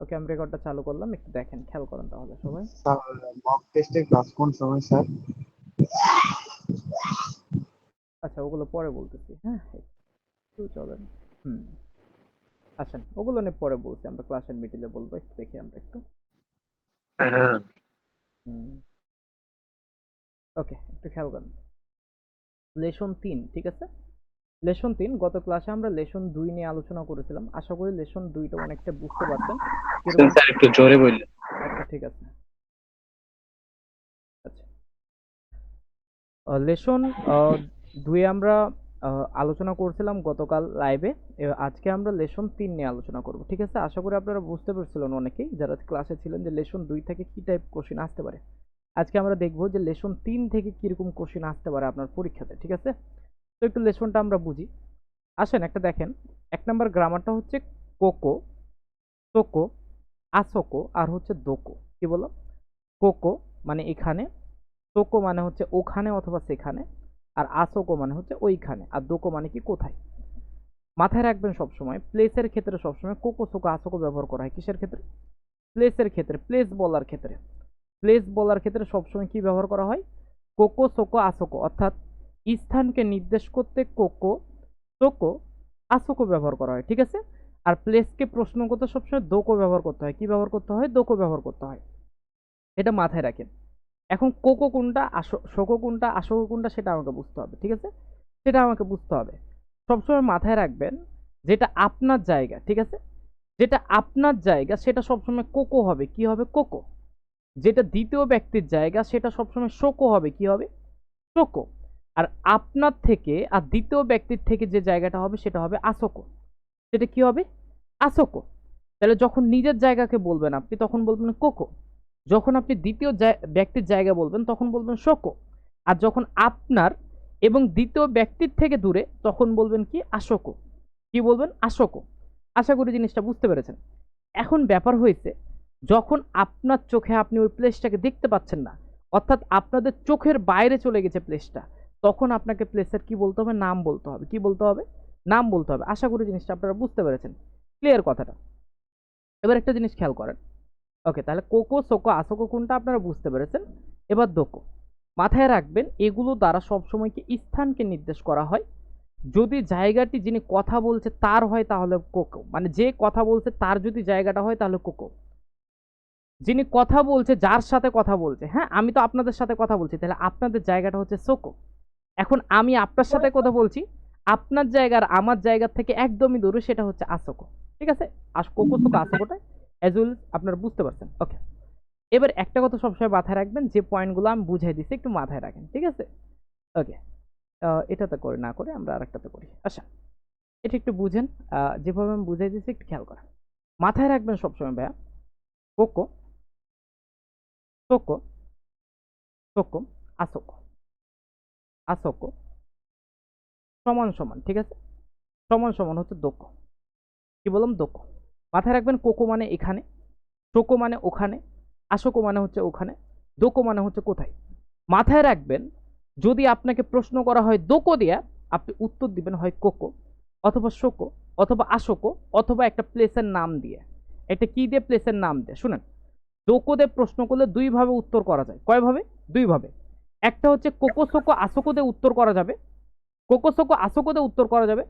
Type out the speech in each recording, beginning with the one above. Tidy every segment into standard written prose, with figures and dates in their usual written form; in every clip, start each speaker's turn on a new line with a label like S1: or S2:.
S1: ওকে, আমি রেকর্ডটা চালু করলাম, একটু দেখেন, খেয়াল করেন তাহলে সবাই।
S2: স্যার, মক টেস্টের ক্লাস কোন সময় স্যার?
S1: আচ্ছা, ওগুলো পরে বলতেছি, হ্যাঁ, একটু চলেন। হুম, আসেন, ওগুলো নিয়ে পরে বলছি, আমরা ক্লাসের মিডিলে বলবো, একটু দেখি আমরা একটু।
S2: হ্যাঁ।
S1: হুম, ওকে, একটু খেয়াল করেন। লেসন 3, ঠিক আছে? লেসন 3, গত ক্লাসে আমরা লেসন 2 নিয়ে আলোচনা করেছিলাম। আশা করি লেসন 2টা অনেকটা বুঝতে পারছেন কিরকম।
S2: স্যার একটু জোরে বললেন।
S1: আচ্ছা, ঠিক আছে। আচ্ছা, লেসন 2 আমরা আলোচনা করছিলাম গতকাল লাইভে। আজকে আমরা লেসন 3 নিয়ে আলোচনা করব, ঠিক আছে? আশা করি আপনারা বুঝতে পারছিলেন অনেকেই যারা ক্লাসে ছিলেন যে লেসন 2 থেকে কি টাইপ কোশ্চেন আসতে পারে। আজকে আমরা দেখব যে লেসন 3 থেকে কিরকম কোশ্চেন আসতে পারে আপনার পরীক্ষাতে, ঠিক আছে? তো একটু লেসনটা আমরা বুঝি। আসেন, একটা দেখেন। 1 নাম্বার গ্রামারটা হচ্ছে কোকো, তোকো, আসোকো আর হচ্ছে দোকো। কি বললাম? কোকো মানে এখানে, তোকো মানে হচ্ছে ওখানে অথবা সেখানে, আর আসোকো মানে হচ্ছে ওইখানে, আর দোকো মানে কি কোথায়। মাথায় রাখবেন সবসময় প্লেসের ক্ষেত্রে সবসময় কোকো সোকো আসোকো ব্যবহার করা হয়। কিসের ক্ষেত্রে? প্লেসের ক্ষেত্রে, প্লেস বলার ক্ষেত্রে। প্লেস বলার ক্ষেত্রে সবসময় কি ব্যবহার করা হয়? কোকো সোকো আসোকো, অর্থাৎ স্থানকে নির্দেশ করতে কোকো, সোকো, আসোকো ব্যবহার করা হয়, ঠিক আছে? আর প্লেসকে প্রশ্ন করতে সবসময় দোকো ব্যবহার করতে হয়। কি ব্যবহার করতে হয়? দোকো ব্যবহার করতে হয়। এটা মাথায় রাখেন। এখন কোকো কোনটা, শোকো কোনটা, আসোকো কোনটা, সেটা আমাকে বুঝতে হবে, ঠিক আছে? সেটা আমাকে বুঝতে হবে। সবসময় মাথায় রাখবেন, যেটা আপনার জায়গা, ঠিক আছে? যেটা আপনার জায়গা সেটা সবসময় কোকো হবে। কি হবে? কোকো। যেটা দ্বিতীয় ব্যক্তির জায়গা সেটা সবসময় শোকো হবে। কি হবে? শোকো। আর আপনার থেকে আর দ্বিতীয় ব্যক্তির থেকে যে জায়গাটা হবে সেটা হবে আসোকো। সেটা কি হবে? আসোকো। তাহলে যখন নিজের জায়গাকে বলবেন আপনি তখন বলবেন কোকো। যখন আপনি দ্বিতীয় ব্যক্তির জায়গা বলবেন তখন বলবেন শোকো। আর যখন আপনার এবং দ্বিতীয় ব্যক্তির থেকে দূরে তখন বলবেন কি? আসোকো। কি বলবেন? আসোকো। আশা করি জিনিসটা বুঝতে পেরেছেন। এখন ব্যাপার হয়েছে, যখন আপনার চোখে আপনি ওই প্লেসটাকে দেখতে পাচ্ছেন না, অর্থাৎ আপনাদের চোখের বাইরে চলে গেছে প্লেসটা, তখন আপনাকে প্লেসের কি বলতে হবে? নাম বলতে হবে। কি বলতে হবে? নাম বলতে হবে। আশা করি জিনিসটা আপনারা বুঝতে পেরেছেন। ক্লিয়ার কথাটা? এবার একটা জিনিস খেয়াল করেন। ওকে, তাহলে কোকো সোকো আসোকো কোনটা আপনারা বুঝতে পেরেছেন। এবার দোকো। মাথায় রাখবেন এগুলো দ্বারা সবসময় কি স্থানকে নির্দেশ করা হয়। যদি জায়গাটি যিনি কথা বলছে তার হয় তাহলে কোকো, মানে যে কথা বলছে তার যদি জায়গাটা হয় তাহলে কোকো। যিনি কথা বলছে, যার সাথে কথা বলছে, হ্যাঁ, আমি তো আপনাদের সাথে কথা বলছি, তাহলে আপনাদের জায়গাটা হচ্ছে সোকো। এখন আমি আপনার সাথে কথা বলছি, আপনার জায়গার আমার জায়গার থেকে একদমই দূরে, সেটা হচ্ছে আসোকো, ঠিক আছে? কোকো সোকো আসোকোটা অ্যাজ ওয়েল আপনারা বুঝতে পারছেন। ওকে, এবার একটা কথা সবসময় মাথায় রাখবেন, যে পয়েন্টগুলো আমি বুঝাই দিচ্ছি একটু মাথায় রাখেন, ঠিক আছে? ওকে, এটাতে করে না করে আমরা আরেকটাতে করি। আচ্ছা, এটা একটু বুঝেন। যেভাবে আমি বুঝাই দিচ্ছি একটু খেয়াল করেন। মাথায় রাখবেন সবসময় ভাইয়া, কোকো, সোকো, সোকো, আসোকো, আসোকো সমান সমান, ঠিক আছে? সমান সমান হচ্ছে দোকো। কি বললাম? দোকো। মাথায় রাখবেন কোকো মানে এখানে, সোকো মানে ওখানে, আসোকো মানে হচ্ছে ওখানে, দোকো মানে হচ্ছে কোথায়। মাথায় রাখবেন, যদি আপনাকে প্রশ্ন করা হয় দোকো দিয়া, আপনি উত্তর দিবেন হয় কোকো, অথবা শোকো, অথবা আসোকো, অথবা একটা প্লেসের নাম দিয়ে। এটা কি দিয়ে? প্লেসের নাম দিয়ে। শুনেন, দোকো দিয়ে প্রশ্ন করলে দুই ভাবে উত্তর করা যায়। কয় ভাবে? দুই ভাবে। একটা হচ্ছে কোকো সোকো আসোকো দিয়ে উত্তর করা যাবে, কোকো সোকো আসোকো দিয়ে উত্তর করা যাবে,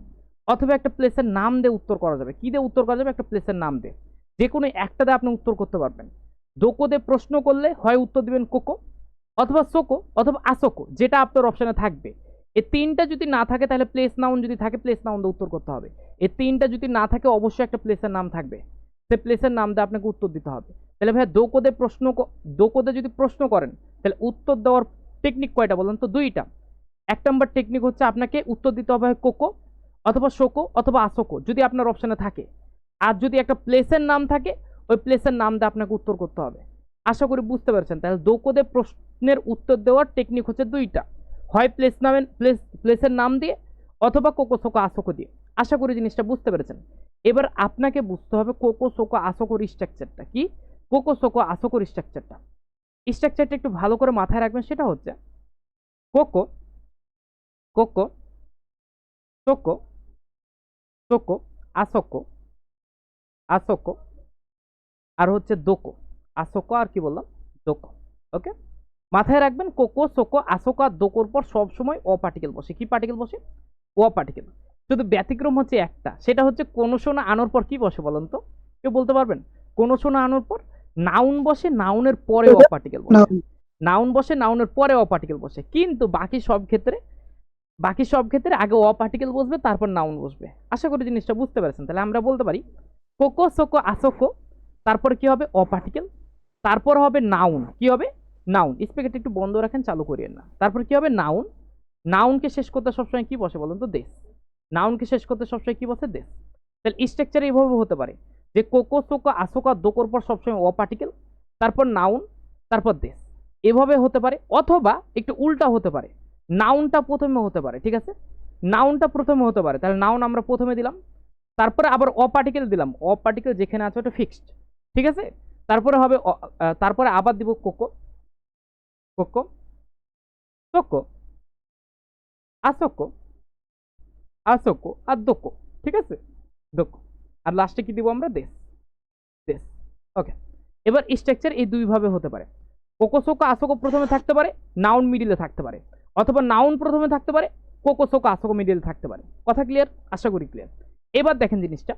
S1: অথবা একটা প্লেসের নাম দিয়ে উত্তর করা যাবে। কি দিয়ে উত্তর করা যাবে? একটা প্লেসের নাম দিয়ে। যে কোনো একটা দিয়ে আপনি উত্তর করতে পারবেন। দোকো দিয়ে প্রশ্ন করলে হয় উত্তর দিবেন কোকো, অথবা সোকো, অথবা আসোকো, যেটা আপনার অপশনে থাকবে। এই তিনটা যদি না থাকে তাহলে প্লেস নাউন, যদি থাকে প্লেস নাউন দিয়ে উত্তর করতে হবে। এই তিনটা যদি না থাকে অবশ্যই একটা প্লেসের নাম থাকবে, সে প্লেসের নাম দিয়ে আপনাকে উত্তর দিতে হবে। তাহলে ভাইয়া দোকোদে যদি প্রশ্ন করেন তাহলে উত্তর দেওয়ার টেকনিক কয়টা বলেন তো? দুইটা। 1 নম্বর টেকনিক হচ্ছে আপনাকে উত্তর দিতে হবে কোকো, অথবা শোকো, অথবা আসোকো, যদি আপনার অপশনে থাকে। আর যদি একটা প্লেসের নাম থাকে, ওই প্লেসের নাম দিয়ে আপনাকে উত্তর করতে হবে। আশা করি বুঝতে পারছেন। তাহলে দোকোদে প্রশ্নের উত্তর দেওয়ার টেকনিক হচ্ছে দুইটা, হয় প্লেসের নাম দিয়ে, অথবা কোকো সোকো আসোকো দিয়ে। আশা করি জিনিসটা বুঝতে পেরেছেন। এবার আপনাকে বুঝতে হবে কোকো সোকো আসোকোর স্ট্রাকচারটা কি। কোকো সোকো আসোকোর স্ট্রাকচারটা একটু ভালো করে মাথায় রাখবেন। সেটা হচ্ছে কোকো, কোকো, সোকো, সোকো, আসোকো, আসোকো, আর হচ্ছে দোকো। আসোকো আর কি বললাম, দোকো। ওকে, মাথায় রাখবেন কোকো সোকো আসোকো আর দোকোর পর সবসময় অ পার্টিকেল বসে। কি পার্টিকেল বসে? ও পার্টিকেল। শুধু ব্যতিক্রম হচ্ছে একটা, সেটা হচ্ছে কোনো সোনা আনোর পর কি বসে বলেন তো? কেউ বলতে পারবেন? কোনো সোনা আনোর পর নাউন বসে, নাউনের পরে অ পার্টিকেল বসে। নাউন বসে, নাউনের পরে অ পার্টিকেল বসে। কিন্তু বাকি সব ক্ষেত্রে আগে অ পার্টিকেল বসবে, তারপর নাউন বসবে। আশা করি জিনিসটা বুঝতে পেরেছেন। তাহলে আমরা বলতে পারি কোকো সোকো আসোকো, তারপর কি হবে? অ পার্টিকেল। তারপর হবে নাউন। কি হবে? নাউন। স্পিকারটা একটু বন্ধ রাখেন, চালু করিয়েন না। তারপর কি হবে? নাউন। নাউনকে শেষ করতে সবসময় কি বসে বলুন তো? দেশ। নাউনকে শেষ করতে সবসময় কি বসে? দেশ। তাহলে স্ট্রাকচার এইভাবে হতে পারে যে কোকো সোকো আসোকা দোকোর পর সবসময় অ পার্টিকেল, তারপর নাউন, তারপর দেশ। এভাবে হতে পারে, অথবা একটু উল্টা হতে পারে। নাউনটা প্রথমে হতে পারে, ঠিক আছে? নাউনটা প্রথমে হতে পারে, তাহলে নাউন আমরা প্রথমে দিলাম, তারপরে আবার অ পার্টিকেল দিলাম। অ পার্টিকেল যেখানে আছে ওটা ফিক্সড, ঠিক আছে? তারপরে হবে তারপরে আবার দিব কোকো, কোকো সোকো আসোকো, আসোকো আর দোকো, ঠিক আছে? দোকো। আর লাস্টে কি দিব আমরা? দেশ। দেশ। ওকে, এবার স্ট্রাকচার এই দুই ভাবে হতে পারে। কোকো সোকো আসোকো প্রথমে থাকতে পারে, নাউন মিডিলে থাকতে পারে, অথবা নাউন প্রথমে থাকতে পারে, কোকো সোকো আসোকো মিডিলে থাকতে পারে। কথা ক্লিয়ার? আশা করি ক্লিয়ার। এবার দেখেন জিনিসটা,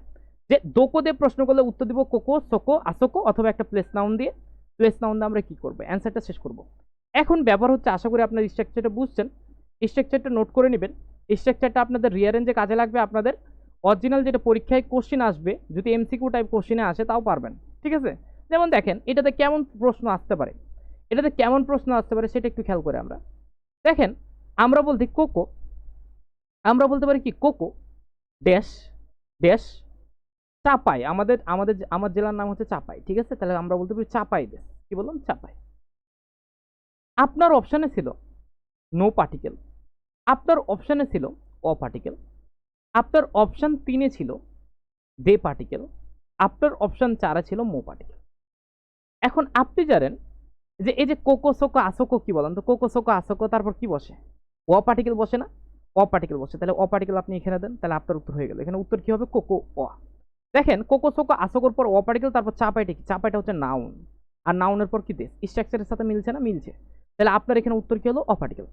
S1: যে দোকো দিয়ে প্রশ্ন করলে উত্তর দিব কোকো সোকো আসোকো, অথবা একটা প্লেস নাউন দিয়ে। প্লেস নাউন দিয়ে আমরা কি করবো? অ্যান্সারটা শেষ করব। এখন ব্যাপার হচ্ছে, আশা করি আপনার স্ট্রাকচারটা বুঝছেন। স্ট্রাকচারটা নোট করে নেবেন। স্ট্রাকচারটা আপনাদের রিয়ারেঞ্জে কাজে লাগবে। আপনাদের অরিজিনাল যেটা পরীক্ষায় কোশ্চিন আসবে, যদি এমসিকিউ টাইপ কোশ্চিনে আসে তাও পারবেন, ঠিক আছে? যেমন দেখেন এটাতে কেমন প্রশ্ন আসতে পারে, এটাতে কেমন প্রশ্ন আসতে পারে সেটা একটু খেয়াল করে আমরা দেখেন। আমরা বলতে কোকো, আমরা বলতে পারি কি কোকো ড্যাশ ড্যাশ চাপাই। আমার জেলার নাম হচ্ছে চাপাই, ঠিক আছে? তাহলে আমরা বলতে পারি চাপাই দেশ। কি বললাম? চাপাই। আপনার অপশানে ছিল নো পার্টিকেল, আপনার অপশানে ছিল অ পার্টিকেল, আপনার অপশান 3-এ ছিল দে পার্টিকেল, আপনার অপশান 4-এ ছিল মো পার্টিকেল। এখন আপনি জানেন যে এই যে কোকো সোকো আসোকো, কি বলেন তো? কোকো সোকো আসোকো তারপর কি বসে? অ পার্টিকেল বসে না? অ পার্টিকেল বসে। তাহলে অ পার্টিকেল আপনি এখানে দেন, তাহলে আপনার উত্তর হয়ে গেল। এখানে উত্তর কি হবে? কোকো অ। দেখেন কোকো সোকো আসোকোর পর অ পার্টিকেল, তারপর চাপাইটা কি? চাপাইটা হচ্ছে নাউন, আর নাউনের পর কি? দেশ। স্ট্রাকচারের সাথে মিলছে না? মিলছে। তাহলে আপনার এখানে উত্তর কি হলো? অ পার্টিকেল।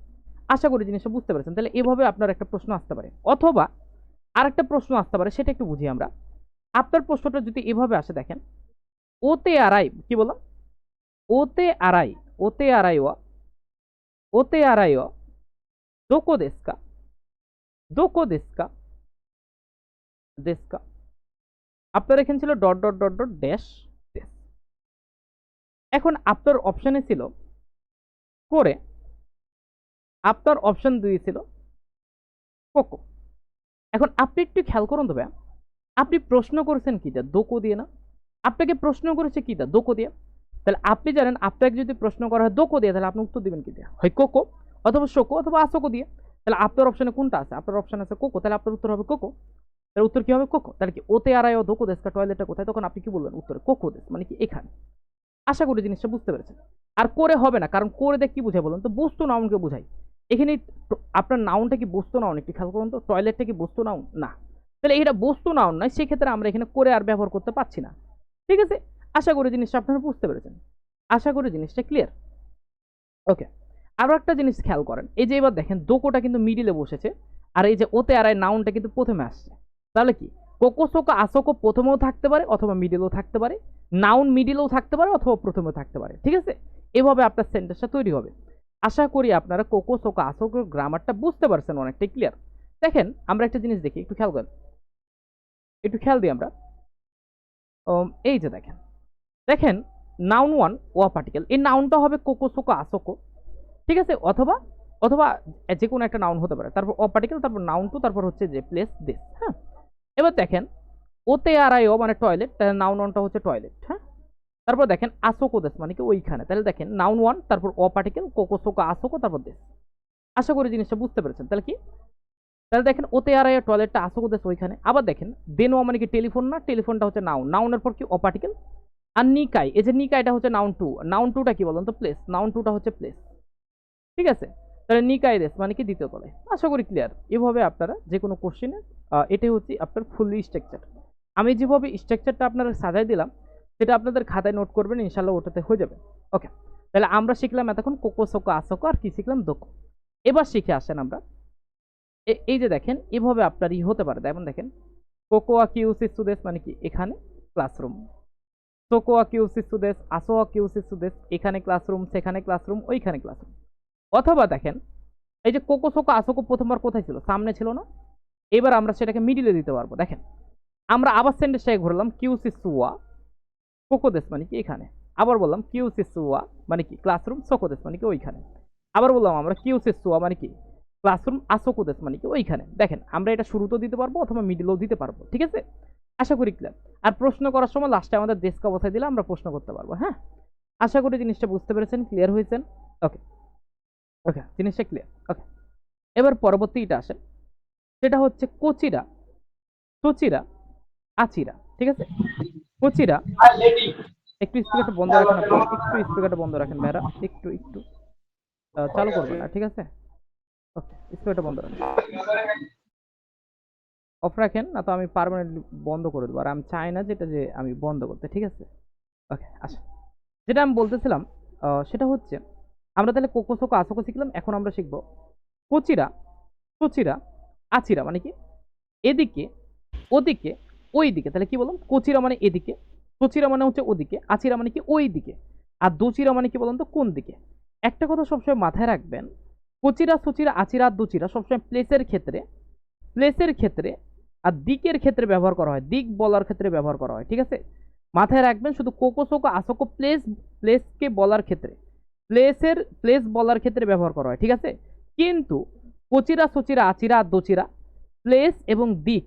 S1: আশা করি জিনিসটা বুঝতে পেরেছেন। তাহলে এভাবে আপনার একটা প্রশ্ন আসতে পারে, অথবা আরেকটা প্রশ্ন আসতে পারে, সেটা একটু বুঝি আমরা। আপনার প্রশ্নটা যদি এভাবে আসে, দেখেন ওতে আড়াই, কি বললাম? ওতে আড়াই, ওতে আড়াই ও, ওতে আড়াই ও দোকো দেশকা, দোকো দেশকা, দেশকা। আপনার এখানে ছিল dot dot dot dot dash দেশ। এখন আপনার অপশানে ছিল করে, আপনার অপশন 2 ছিল কোকো। এখন আপনি একটু খেয়াল করুন তো ভাইয়া, আপনি প্রশ্ন করেছেন কিটা? দোকো দিয়ে না? আপনাকে প্রশ্ন করেছে কিটা? দোকো দিয়ে। তাহলে আপনি জানেন আপনাকে যদি প্রশ্ন করা হয় দোকো দিয়ে, তাহলে আপনি উত্তর দিবেন কি দিয়ে? হয় কোকো, অথবা শোকো, অথবা আসোকো দিয়ে। তাহলে আপনার অপশনে কোনটা আছে? আপনার অপশন আছে কোকো, তাহলে আপনার উত্তর হবে কোকো। তাহলে উত্তর কি হবে? কোকো। তাহলে কি ওতে আড়াই ও দোকো দেশকা, টয়লেটটা কোথায়? তখন আপনি কি বলবেন? উত্তরে কোকো দেশ, মানে কি এখানে। আশা করি জিনিসটা বুঝতে পেরেছেন। আর করে হবে না, কারণ করে দেখ কি বুঝায় বলুন তো? বস্তু নাউনকে বুঝাই। এখানে আপনার নাউনটা কি বস্তু নাউন? একটু খেয়াল করুন তো, টয়লেটটা কি বস্তু নাউন? না। তাহলে এটা বস্তু নাউন নয়, সেক্ষেত্রে আমরা এখানে করে আর ব্যবহার করতে পারছি না, ঠিক আছে? আশা করি জিনিসটা আপনারা বুঝতে পেরেছেন। আশা করি জিনিসটা ক্লিয়ার। ওকে, আরো একটা জিনিস খেয়াল করেন, এই যে এবার দেখেন দোকোটা কিন্তু মিডিলে বসেছে, আর এই যে ওতে আড়াই নাউনটা কিন্তু প্রথমে আসছে। তাহলে কি কোকো সোকো আসোকো প্রথমেও থাকতে পারে, অথবা মিডিলেও থাকতে পারে। নাউন মিডিলেও থাকতে পারে, অথবা প্রথমেও থাকতে পারে, ঠিক আছে? এভাবে আপনার সেন্টেন্সটা তৈরি হবে। আশা করি আপনারা কোকো সোকো আসোকোর গ্রামারটা বুঝতে পারছেন, অনেকটাই ক্লিয়ার। দেখেন আমরা একটা জিনিস দেখি, একটু খেয়াল করেন, একটু খেয়াল দিই আমরা। এই যে দেখেন, দেখেন নাউন 1 ওয়া পার্টিকেল, এই নাউনটা হবে কোকো সোকো আসোকো, ঠিক আছে? অথবা অথবা যে কোনো একটা নাউন হতে পারে, তারপর অ পার্টিকেল, তারপর নাউন 2, তারপর হচ্ছে যে প্লেস দিস। হ্যাঁ, এবার দেখেন ওতে আর আই ও মানে টয়লেট, তাহলে নাউন 1টা হচ্ছে টয়লেট। হ্যাঁ, তারপর দেখেন আসোকো দেশ মানে কি ওইখানে, তাহলে দেখেন নাউন 1, তারপর অ পার্টিকেল, কোকো সোকো আসোকো, তারপর দেশ। আশা করি জিনিসটা বুঝতে পেরেছেন। তাহলে কি? তাহলে দেখেন ওতে আর আই টয়লেটটা, আসোকো দেশ ওইখানে। আবার দেখেন দেন ও মানে কি টেলিফোন না? টেলিফোনটা হচ্ছে নাউন, নাউনের পর কি? অ পার্টিকেল। আর নিকাই, এই যে নিকাইটা হচ্ছে নাউন 2, নাউন 2টা কি বলুন তো? প্লেস, নাউন 2টা হচ্ছে প্লেস, ঠিক আছে? তাহলে নিকাইদেস মানে কি? দ্বিতীয় তলায়। আশা করি ক্লিয়ার। এভাবে আপনারা যে কোনো কোশ্চেনে, এটাই হচ্ছে আপনার ফুললি স্ট্রাকচার। আমি যেভাবে স্ট্রাকচারটা আপনারা সাজাই দিলাম, সেটা আপনাদের খাতায় নোট করবেন, ইনশাল্লাহ ওটাতে হয়ে যাবে। ওকে, তাহলে আমরা শিখলাম এতক্ষণ কোকো সোকো আসোকো, আর কি শিখলাম দোকো। এবার শিখে আসেন আমরা এই যে দেখেন এভাবে আপনার হতে পারে, যেমন দেখেন কোকোয়া কিউসিসুদেস মানে কি এখানে ক্লাসরুম, সোকোয়া কিউসিসুদেস আসোয়া কিউসিসুদেস এখানে ক্লাসরুম, সেখানে ক্লাসরুম, ওইখানে ক্লাসরুম। অথবা দেখেন এই যে কোকো সোকো আসোকো প্রথমবার কোথায় ছিল, সামনে ছিল না, এবার আমরা সেটাকে মিডিলে দিতে পারবো। দেখেন আমরা আবার সেন্টেন্সটাকে ঘুরলাম, কিউসিসুয়া কোকোদেস মানে কি এখানে, আবার বললাম কিউসিসুয়া মানে কি ক্লাসরুম, সোকোদেস মানে কি ওইখানে, আবার বললাম আমরা কিউসিসুয়া মানে কি ক্লাসরুম, আসোকোদেস মানে কি ওইখানে। দেখেন আমরা এটা শুরুতেও দিতে পারবো অথবা মিডিলেও দিতে পারবো, ঠিক আছে? আশা করি ক্লিয়ার। আর প্রশ্ন করার সময় লাস্টে আমাদের ডেস্ক অবস্থায় দিলে আমরা প্রশ্ন করতে পারবো। হ্যাঁ, আশা করি জিনিসটা বুঝতে পেরেছেন, ক্লিয়ার হয়েছেন। ওকে ওকে, জিনিসটা ক্লিয়ার। ওকে, এবার পরবর্তীটা আসে, সেটা হচ্ছে কোচিরা, সচিরা, আচিরা। ঠিক আছে, কোচিরা, একটু স্পিকারটা বন্ধ রাখেন আপনারা, একটু স্পিকারটা বন্ধ রাখেন ভাইরা, একটু একটু চালু করবেন না, ঠিক আছে? ওকে, স্পিকারটা বন্ধ রাখেন, অফ রাখেন, না তো আমি পার্মানেন্টলি বন্ধ করে দেবো, আর আমি চাই না যেটা যে আমি বন্ধ করতে, ঠিক আছে? ওকে, আচ্ছা, যেটা আমি বলতেছিলাম সেটা হচ্ছে আমরা তাহলে কোকো সোকো আসোকো শিখলাম, এখন আমরা শিখবো কোচিরা, সচিরা, আচিরা মানে কি এদিকে, ওদিকে, ওই দিকে। তাহলে কি বললাম, কোচিরা মানে এদিকে, সচিরা মানে হচ্ছে ওদিকে, আচিরা মানে কি ওই দিকে, আর দোচিরা মানে কি বলুন তো কোন দিকে। একটা কথা সবসময় মাথায় রাখবেন, কোচিরা, সচিরা, আচিরা আর দোচিরা সবসময় প্লেসের ক্ষেত্রে আর দিকের ক্ষেত্রে ব্যবহার করা হয়, দিক বলার ক্ষেত্রে ব্যবহার করা হয়, ঠিক আছে? মাথায় রাখবেন শুধু কোকো সোকো আসোকো প্লেসকে বলার ক্ষেত্রে, প্লেস বলার ক্ষেত্রে ব্যবহার করা হয়, ঠিক আছে? কিন্তু কোচিরা, সচিরা, আচিরা আর দোচিরা প্লেস এবং দিক,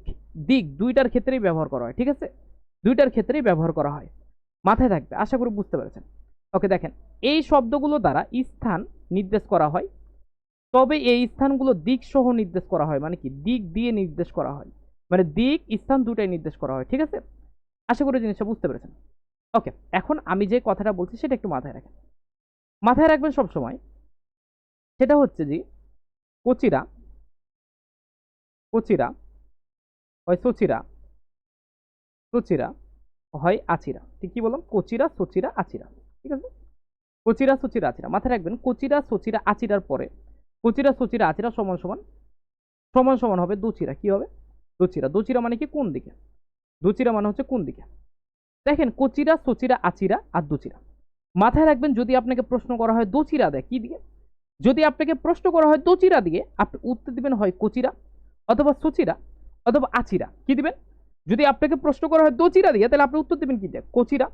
S1: দুইটার ক্ষেত্রেই ব্যবহার করা হয়, ঠিক আছে? দুইটার ক্ষেত্রেই ব্যবহার করা হয়, মাথায় থাকবে, আশা করি বুঝতে পেরেছেন। ওকে, দেখেন এই শব্দগুলো দ্বারা স্থান নির্দেশ করা হয়, তবে এই স্থানগুলো দিক সহ নির্দেশ করা হয়, মানে কি দিক দিয়ে নির্দেশ করা হয়, মানে দিক স্থান দুটাই নির্দেশ করা হয়, ঠিক আছে? আশা করি জিনিসটা বুঝতে পেরেছেন। ওকে, এখন আমি যে কথাটা বলছি সেটা একটু মাথায় রাখেন, মাথায় রাখবেন সব সময়, সেটা হচ্ছে যে কোচিরা, কোচিরা হয় সচিরা, সচিরা হয় আচিরা। ঠিক কি বললাম, কোচিরা, সচিরা, আচিরা, ঠিক আছে? কোচিরা, সচিরা, আচিরা, মাথায় রাখবেন কোচিরা, সচিরা, আচিরার পরে কোচিরা, সচিরা, আচিরা সমান সমান সমান সমান হবে দুচিরা, কি হবে দুচিরা। দুচিরা মানে কি কোন দিকে, দুচিরা মানে হচ্ছে কোন দিকে। দেখেন কোচিরা, সচিরা, আচিরা আর দুচিরা, মাথায় রাখবেন যদি আপনাকে প্রশ্ন করা হয় দোচিরা দেয় কি দিয়ে, যদি আপনাকে প্রশ্ন করা হয় দোচিরা দিয়ে, আপনি উত্তর দিবেন হয় কোচিরা অথবা সচিরা অথবা আচিরা, কি দিবেন? যদি আপনাকে প্রশ্ন করা হয় দোচিরা দিয়ে, তাহলে আপনি উত্তর দিবেন কি দিয়ে, কোচিরা,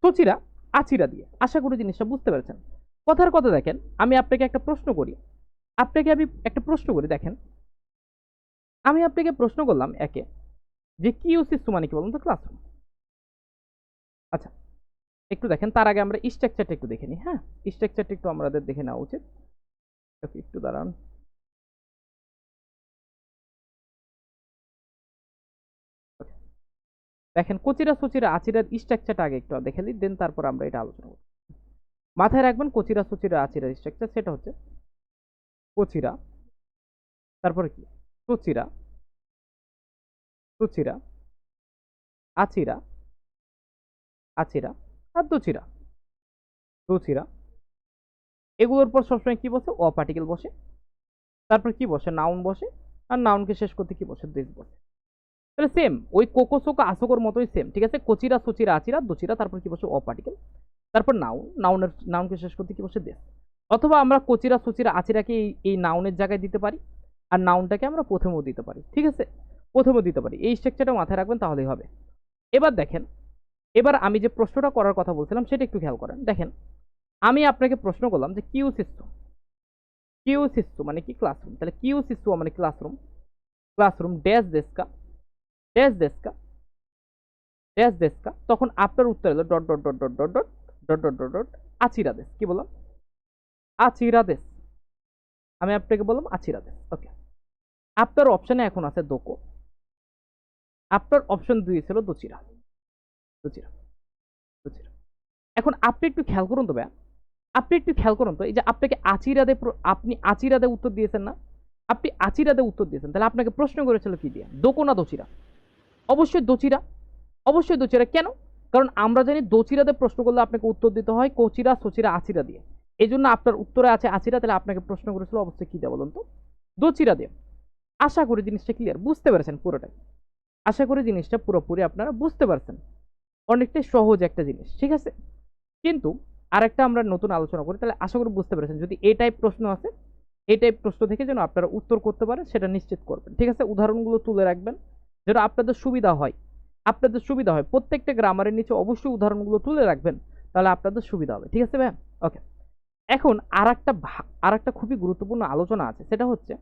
S1: সচিরা, আচিরা দিয়ে। আশা করি জিনিসটা বুঝতে পেরেছেন। কথার কথা দেখেন, আমি আপনাকে একটা প্রশ্ন করি, দেখেন আমি আপনাকে প্রশ্ন করলাম একে, যে কি ইউসিসু মানে কি বলুন তো ক্লাসরুম। আচ্ছা, একটু দেখেন, তার আগে আমরা স্ট্রাকচারটা একটু দেখে নিই। হ্যাঁ, স্ট্রাকচারটা একটু আমাদের দেখে নেওয়া উচিত। একটু দাঁড়ান, দেখেন কোচিরা, সচিরা, আচিরার স্ট্রাকচারটা আগে একটু দেখে নিই, দেন তারপর আমরা এটা আলোচনা করব। মাথায় রাখবেন কোচিরা, সচিরা, আচিরার স্ট্রাকচার সেটা হচ্ছে কোচিরা, তারপরে কি সচিরা, সুচিরা, আচিরা, আচিরা আর দুচিরা, দুচিরা। এগুলোর পর সবসময় কি বসে, অ পার্টিকেল বসে, তারপর কি বসে, নাউন বসে, আর নাউনকে শেষ করতে কি বসে, দেশ বসে। তাহলে সেম ওই কোকো সোকো আসোকোর মতোই সেম, ঠিক আছে? কোচিরা, সচিরা, আচিরা, দুচিরা, তারপর কি বসে, অ পার্টিকেল, তারপর নাউনকে শেষ করতে কি বসে, দেশ। অথবা আমরা কোচিরা, সচিরা, আচিরাকে এই নাউনের জায়গায় দিতে পারি, আর নাউনটাকে আমরা প্রথমেও দিতে পারি, ঠিক আছে? প্রথমেও দিতে পারি, এই স্ট্রাকচারটা মাথায় রাখবেন, তাহলেই হবে। এবার দেখেন, এবার আমি যে প্রশ্নটা করার কথা বলছিলাম সেটা একটু খেয়াল করেন। দেখেন আমি আপনাকে প্রশ্ন করলাম যে কিউ সিস্তু মানে কি ক্লাসরুম, তাহলে কিউ সিস্তু মানে ক্লাসরুম, ক্লাসরুম ড্যাশ দেশকা, ড্যাশ দেশকা, ড্যাশ দেশকা, তখন আপনার উত্তর হলো dot dot dot dot dot dot dot dot dot dot আচিরা দেশ। কি বললাম, আচিরা দেশ, আমি আপনাকে বললাম আচিরা দেশ। ওকে, আপনার অপশনে এখন আছে দোকো, আপনার অপশন 2 ছিল দোচিরা, দোচিরা, দোচিরা। এখন আপনি একটু খেয়াল করুন তো ভাইয়া, আপনি একটু খেয়াল করুন তো, এই যে আপনাকে আচিরাদে, আপনি আচিরাদে উত্তর দিয়েছেন না, আপনি আচিরাদে উত্তর দিয়েছেন, তাহলে আপনাকে প্রশ্ন করেছিল কি দিয়ে, দোকো না দোচিরা? অবশ্যই দোচিরা, অবশ্যই দোচিরা। কেন? কারণ আমরা জানি দোচিরাতে প্রশ্ন করলে আপনাকে উত্তর দিতে হয় কোচিরা সচিরা আচিরা দিয়ে। এই জন্য আপনার উত্তরে আছে আচিরা, তাহলে আপনাকে প্রশ্ন করেছিল অবশ্যই কি দেয় বলুন তো, দোচিরা দিয়ে। আশা করি জিনিসটা ক্লিয়ার, বুঝতে পেরেছেন পুরোটাই। আশা করি জিনিসটা পুরোপুরি আপনারা বুঝতে পারছেন। অনেকটাই সহজ একটা জিনিস, ঠিক আছে। কিন্তু আরেকটা আমরা নতুন আলোচনা করি, তাহলে আশা করি বুঝতে পেরেছেন। যদি এই টাইপ প্রশ্ন আছে, এই টাইপ প্রশ্ন থেকে যেন আপনারা উত্তর করতে পারেন সেটা নিশ্চিত করবেন, ঠিক আছে। উদাহরণগুলো তুলে রাখবেন যেন আপনাদের সুবিধা হয়। আপনাদের সুবিধা হয় প্রত্যেকটা গ্রামারের নিচে অবশ্যই উদাহরণগুলো তুলে রাখবেন, তাহলে আপনাদের সুবিধা হবে, ঠিক আছে ভাই। ওকে, এখন আরেকটা খুবই গুরুত্বপূর্ণ আলোচনা আছে, সেটা হচ্ছে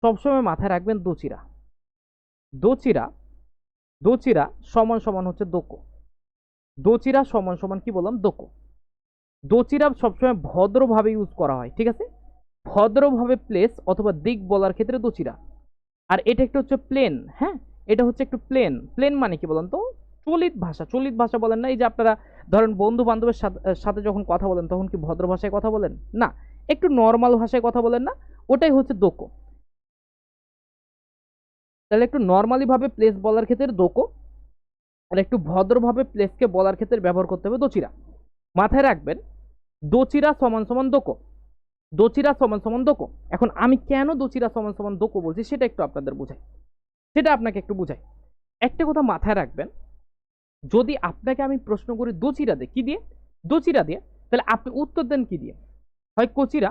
S1: সবসময় মাথায় রাখবেন দোচিরা। দোচিরা দোচিরা সমান সমান হচ্ছে দোকো। দোচিরা সমান সমান কি বললাম, দোকো। দোচিরা সবসময় ভদ্রভাবে ইউজ করা হয়, ঠিক আছে। ভদ্রভাবে প্লেস অথবা দিক বলার ক্ষেত্রে দোচিরা। আর এটা একটা হচ্ছে প্লেন, হ্যাঁ, এটা হচ্ছে একটু প্লেন। প্লেন মানে কি বলেন তো, চলিত ভাষা। চলিত ভাষা বলেন না, এই যে আপনারা ধরেন বন্ধু বান্ধবের সাথে যখন কথা বলেন তখন কি ভদ্র ভাষায় কথা বলেন না, একটু নর্মাল ভাষায় কথা বলেন না, ওটাই হচ্ছে দোকো। তাহলে একটু নর্মালি ভাবে প্লেস বলার ক্ষেত্রে দোকো, আর একটু ভদ্রভাবে প্লেসকে বলার ক্ষেত্রে ব্যবহার করতে হবে দোচিরা। মাথায় রাখবেন দোচিরা সমান সমান দোকো। দোচিরা সমান সমান দোকো। এখন আমি কেন দোচিরা সমান সমান দোকো বলছি সেটা একটু আপনাদের বুঝাই, সেটা আপনাকে একটু বুঝাই। একটা কথা মাথায় রাখবেন, যদি আপনাকে আমি প্রশ্ন করি দোচিরা দিয়ে, কি দিয়ে, দোচিরা দিয়ে, তাহলে আপনি উত্তর দেন কি দিয়ে, হয় কোচিরা,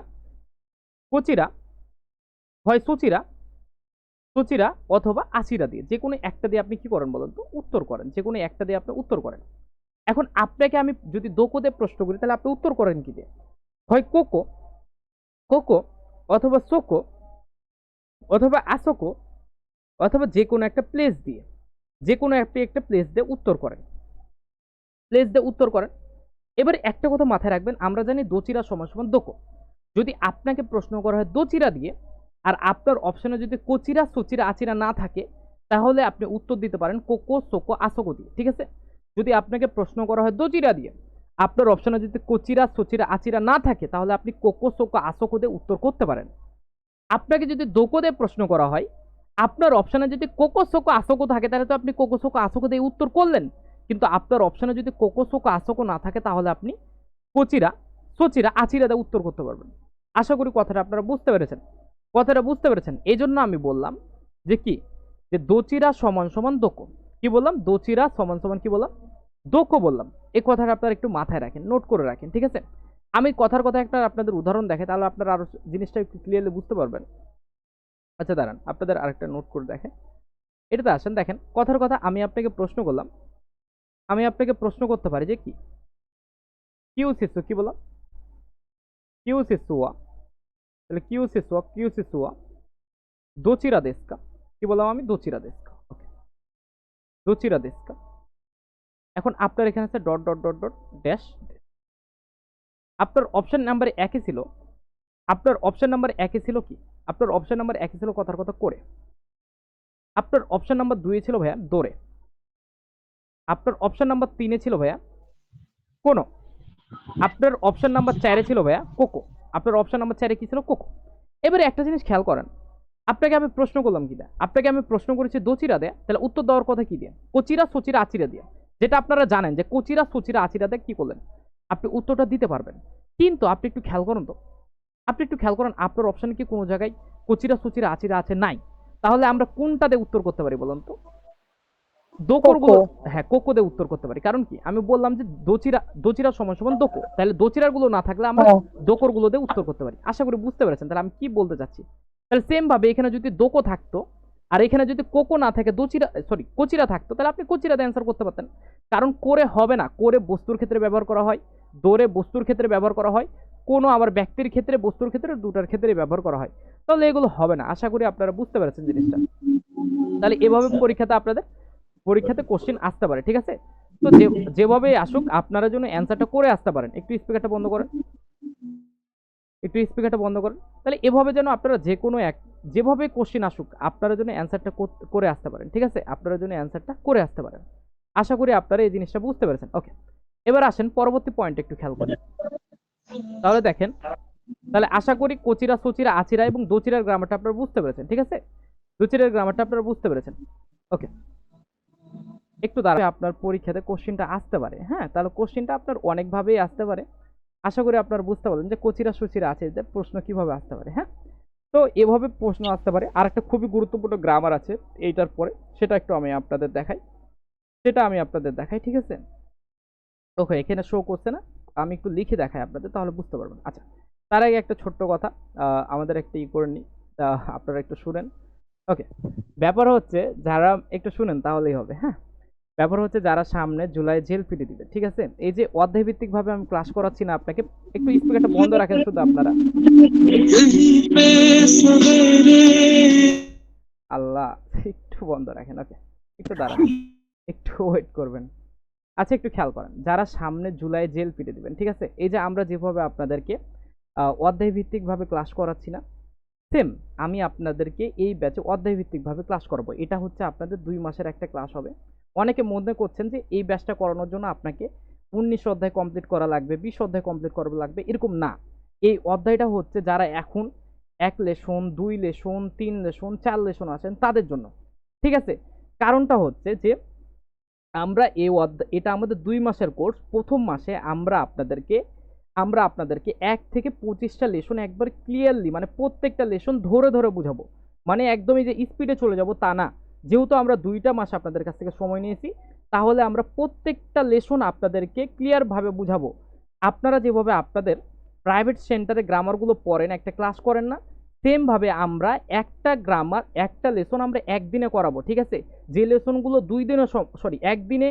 S1: কোচিরা, হয় সচিরা, সচিরা, অথবা আচিরা দিয়ে। যে কোনো একটা দিয়ে আপনি কি করেন বলেন তো, উত্তর করেন। যে কোনো একটা দিয়ে আপনি উত্তর করেন। এখন আপনাকে আমি যদি দোকো দিয়ে প্রশ্ন করি, তাহলে আপনি উত্তর করেন কি দিয়ে, হয় কোকো, কোকো, অথবা সোকো, অথবা আসোকো, অথবা যে কোনো একটা প্লেস দিয়ে। যে কোনো আপনি একটা প্লেস দিয়ে উত্তর করেন, প্লেস দিয়ে উত্তর করেন। এবার একটা কথা মাথায় রাখবেন, আমরা জানি দোচিরা সমান সমান দোকো। যদি আপনাকে প্রশ্ন করা হয় দোচিরা দিয়ে, আর আপনার অপশনে যদি কোচিরা সচিরা আচিরা না থাকে, তাহলে আপনি উত্তর দিতে পারেন কোকো সোকো আসোকো দিয়ে, ঠিক আছে। যদি আপনাকে প্রশ্ন করা হয় দোচিরা দিয়ে, আপনার অপশনে যদি কোচিরা সচিরা আচিরা না থাকে, তাহলে আপনি কোকো সোকো আসোকো দিয়ে উত্তর করতে পারেন। আপনাকে যদি দোকো দিয়ে প্রশ্ন করা হয়, আপনার অপশনে যদি কোকো সোকো আসোকো থাকে, তাহলে তো আপনি কোকো সোকো আসোকো দিয়ে উত্তর করলেন। কিন্তু আপনার অপশনে যদি কোকো সোকো আসোকো না থাকে, তাহলে আপনি কোচিরা সচিরা আচিরা দিয়ে উত্তর করতে পারবেন। আশা করি কথাটা আপনারা বুঝতে পেরেছেন। কথাটা বুঝতে পেরেছেন, এই জন্য আমি বললাম যে কি, যে দোচিরা সমান সমান দোকো। কি বললাম, দোচিরা সমান সমান কি বললাম, দোকো বললাম। এই কথাটা আপনারা একটু মাথায় রাখেন, নোট করে রাখেন, ঠিক আছে। আমি কথার কথা একটা আপনাদের উদাহরণ দেখে, তাহলে আপনারা আরো জিনিসটা একটু ক্লিয়ারলি বুঝতে পারবেন। আচ্ছা দাঁড়ান, আপনাদের আরেকটা নোট করে দেখেন। এটাতে আসেন, দেখেন কথার কথা আমি আপনাকে প্রশ্ন করলাম, আমি আপনাকে প্রশ্ন করতে পারি যে কি, কিউ শিশু, কি বললাম, কিউ শিশুয়া। তাহলে কিউ শিশুয়া, কিউ শিশুয়া দোচিরা দেশকা। কি বললাম আমি, দোচিরা দেশকা। ওকে, দোচিরা দেশকা। এখন আপনার এখানে আছে dot dot dot dot dash. আপনার অপশন নাম্বার একই ছিল, আপনার অপশন নাম্বার একই ছিল কি, আপনার অপশন নাম্বার একই ছিল কথার কথা করে। আপনার অপশন নাম্বার 2 ছিল ভাইয়া দৌড়ে। আপনার অপশন নাম্বার 3 ছিল ভাইয়া কোনো। আপনার অপশন নাম্বার 4 ছিল ভাইয়া কোকো। আপনার অপশন নাম্বার 4 কি ছিল, কোকো। এবারে একটা জিনিস খেয়াল করেন, আপনাকে আমি প্রশ্ন করলাম কি দেয়, আপনাকে আমি প্রশ্ন করেছি দোচিরা দেয়, তাহলে উত্তর দেওয়ার কথা কি দিয়ে, কোচিরা সচিরা আচিরা দিয়ে। যেটা আপনারা জানেন যে কোচিরা সচিরা আচিরা দিয়ে কি করলেন, আপনি উত্তরটা দিতে পারবেন। কিন্তু আপনি একটু খেয়াল করুন তো, আপনি একটু খেয়াল করেন আপনার অপশনে কি কোনো জায়গায় কোচিরা সচিরা আচিরা আছে, নাই। তাহলে আমরা কোনটা দিয়ে উত্তর করতে পারি বলুন তো, দোকর গুলো। হ্যাঁ, কোকো দিয়ে উত্তর করতে পারি। কারণ কি, আমি বললাম যে দোচিরা, দোচিরা সমান সমান দোকো, তাহলে দোচিরার গুলো না থাকলে আমরা দোকর গুলো দিয়ে উত্তর করতে পারি। আশা করি বুঝতে পেরেছেন তাহলে আমি কি বলতে চাচ্ছি। তাহলে সেম ভাবে এখানে যদি দোকো থাকতো, আর এখানে যদি কোকো না থাকে, দোচিরা সরি কোচিরা থাকতো, তাহলে আপনি কোচিরা দিয়ে অ্যান্সার করতে পারতেন। কারণ করে হবে না, করে বস্তুর ক্ষেত্রে ব্যবহার করা হয়, দৌড়ে বস্তুর ক্ষেত্রে ব্যবহার করা হয়, কোনো আবার ব্যক্তির ক্ষেত্রে, বস্তুর ক্ষেত্রে, দুটার ক্ষেত্রে ব্যবহার করা হয়। তাহলে এগুলো হবে না। আশা করি আপনারা বুঝতে পেরেছেন জিনিসটা। তাহলে এভাবে পরীক্ষাতে আপনাদের পরীক্ষাতে কোশ্চেন আসতে পারে, ঠিক আছে। তো যেভাবেই আসুক আপনারা যেন অ্যান্সারটা করে আসতে পারেন। একটু স্পিকারটা বন্ধ করেন, একটু স্পিকারটা বন্ধ করেন। তাহলে এভাবে যেন আপনারা যে কোনো এক, যেভাবে কোশ্চেন আসুক আপনারা যেন অ্যান্সারটা করে আসতে পারেন, ঠিক আছে। আপনারা যেন অ্যান্সারটা করে আসতে পারেন। আশা করি আপনারা এই জিনিসটা বুঝতে পেরেছেন। ওকে, এবার আসেন পরবর্তী পয়েন্ট একটু খেয়াল করেন। তাহলে দেখেন, তাহলে আশা করি কোচিরা সচিরা আচিরা এবং দোচিরার গ্রামারটা আপনারা বুঝতে পেরেছেন, ঠিক আছে। দোচিরার গ্রামারটা আপনারা বুঝতে পেরেছেন। ওকে, একটু দাঁড়াবে, আপনার পরীক্ষাতে কোশ্চেনটা আসতে পারে। হ্যাঁ, তাহলে কোশ্চেনটা আপনার অনেকভাবেই আসতে পারে। আশা করি আপনারা বুঝতে পারলেন যে কচিরা সচিরা আছে যে প্রশ্ন কিভাবে আসতে পারে। হ্যাঁ, তো এভাবে প্রশ্ন আসতে পারে। আর একটা খুবই গুরুত্বপূর্ণ গ্রামার আছে এইটার পরে, সেটা একটু আমি আপনাদের দেখাই। ঠিক আছে? ওকে, এখানে শো করছে না, আমি একটু লিখে দেখাই আপনাদের, তাহলে বুঝতে পারবেন। আচ্ছা, তার আগে একটা ছোট্ট কথা, আমাদের একটা করে নিই, আপনারা একটু শুনেন। ওকে, ব্যাপার হচ্ছে যারা একটু শুনেন তাহলেই হবে। হ্যাঁ, ব্যাপার হচ্ছে যারা সামনে জুলাই জেল পিটি দিবে, ঠিক আছে? এই যে অধ্যায় ভিত্তিক ভাবে আমি ক্লাস করাচ্ছি না আপনাকে, একটু স্পিকারটা বন্ধ রাখেন শুধু আপনারা। আল্লাহ, একটু বন্ধ রাখেন। ওকে, একটু দাঁড়ান, একটু ওয়েট করবেন। আচ্ছা, একটু খেয়াল করেন, যারা সামনে জুলাই জেল পিটে দিবেন, ঠিক আছে? এই যে আমরা যেভাবে আপনাদেরকে অধ্যায় ভিত্তিক ভাবে ক্লাস করাচ্ছি না, সেম আমি আপনাদেরকে এই ব্যাচে অধ্যায় ভিত্তিক ভাবে ক্লাস করাবো। এটা হচ্ছে আপনাদের 2 মাসের একটা ক্লাস হবে। অনেকে মনে করছেন যে এই ব্যাচটা করানোর জন্য আপনাকে 19 অধ্যায় কমপ্লিট করা লাগবে, 20 অধ্যায় কমপ্লিট করা লাগবে, এরকম না। এই অধ্যায়টা হচ্ছে যারা এখন 1 লেসন, 2 লেসন, 3 লেসন, 4 লেসন আছেন তাদের জন্য, ঠিক আছে? কারণটা হচ্ছে যে আমরা এই এটা আমাদের 2 মাসের কোর্স। প্রথম মাসে আমরা আপনাদেরকে 1 থেকে 25টা লেসন একবার ক্লিয়ারলি, মানে প্রত্যেকটা লেসন ধরে ধরে বুঝাবো। মানে একদমই যে স্পিডে চলে যাব তা না। যেহেতু আমরা 2টা মাস আপনাদের কাছ থেকে সময় নিয়েছি, তাহলে আমরা প্রত্যেকটা লেসন আপনাদেরকে ক্লিয়ারভাবে বুঝাবো। আপনারা যেভাবে আপনাদের প্রাইভেট সেন্টারে গ্রামারগুলো পড়েন, একটা ক্লাস করেন না, সেম ভাবে আমরা একটা গ্রামার, একটা লেসন আমরা একদিনে করাবো, ঠিক আছে? যে লেসনগুলো 2 দিনে, সরি, একদিনে,